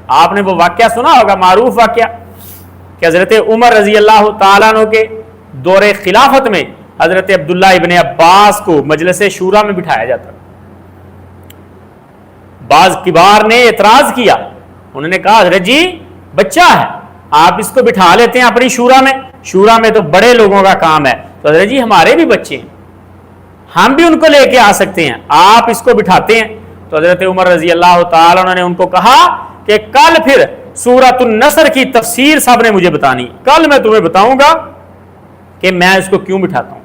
آپ نے وہ واقعہ سنا ہوگا، معروف واقعہ، کہ حضرت عمر رضی اللہ تعالیٰ عنہ کے دور خلافت میں حضرت عبداللہ ابن عباس کو مجلس شورا میں بٹھایا جاتا. بعض کبار نے اعتراض کیا، انہوں نے کہا حضرت جی بچہ ہے، آپ اس کو بٹھا لیتے ہیں اپنی شورا میں، شورا میں تو بڑے لوگوں کا کام ہے. تو حضرت جی ہمارے بھی بچے ہیں، ہم بھی ان کو لے کے آ سکتے ہیں، آپ اس کو بٹھاتے ہیں. تو حضرت عمر رضی اللہ تعالیٰ عنہ نے ان کو کہا کہ کل پھر سورۃ النصر کی تفسیر صاحب نے مجھے بتانی، کل میں تمہیں بتاؤں گا کہ میں اس کو کیوں بٹھاتا ہوں.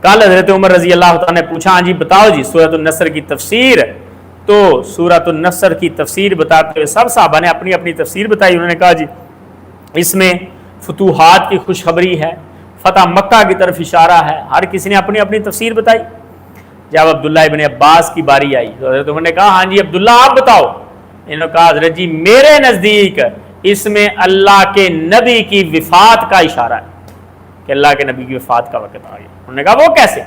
کل حضرت عمر رضی اللہ تعالیٰ نے پوچھا ہاں جی بتاؤ جی سورۃ النصر کی تفسیر. تو سورۃ النصر کی تفسیر بتاتے ہوئے سب صحابہ نے اپنی اپنی تفسیر بتائی. انہوں نے کہا جی اس میں فتوحات کی خوشخبری ہے، فتح مکہ کی طرف اشارہ ہے، ہر کسی نے اپنی اپنی تفسیر بتائی. جب عبداللہ ابن عباس کی باری آئی تو حضرت عمر نے کہا ہاں جی عبداللہ آپ بتاؤ. انہوں نے کہا حضرت جی میرے نزدیک اس میں اللہ کے نبی کی وفات کا اشارہ ہے کہ اللہ کے نبی کی وفات کا وقت آ گیا. انہوں نے کہا وہ کیسے؟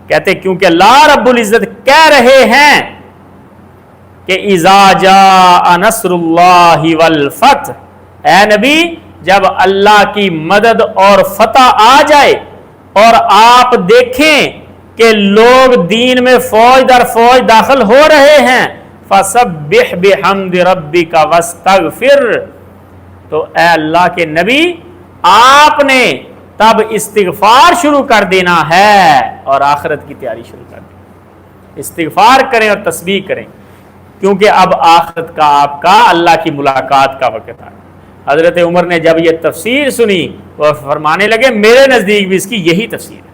کہتے کیونکہ اللہ رب العزت کہہ رہے ہیں کہ اذا جاء نصر اللہ والفتح، اے نبی جب اللہ کی مدد اور فتح آ جائے اور آپ دیکھیں کہ لوگ دین میں فوج در فوج داخل ہو رہے ہیں، فسبح بحمد ربک واستغفر، تو اے اللہ کے نبی آپ نے تب استغفار شروع کر دینا ہے اور آخرت کی تیاری شروع کر دیں. استغفار کریں اور تسبیح کریں کیونکہ اب آخرت کا آپ کا اللہ کی ملاقات کا وقت آیا. حضرت عمر نے جب یہ تفسیر سنی وہ فرمانے لگے میرے نزدیک بھی اس کی یہی تفسیر ہے،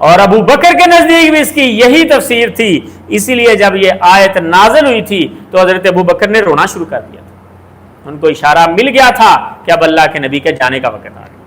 اور ابو بکر کے نزدیک بھی اس کی یہی تفسیر تھی. اسی لیے جب یہ آیت نازل ہوئی تھی تو حضرت ابو بکر نے رونا شروع کر دیا تھا. ان کو اشارہ مل گیا تھا کہ اب اللہ کے نبی کے جانے کا وقت آ گیا.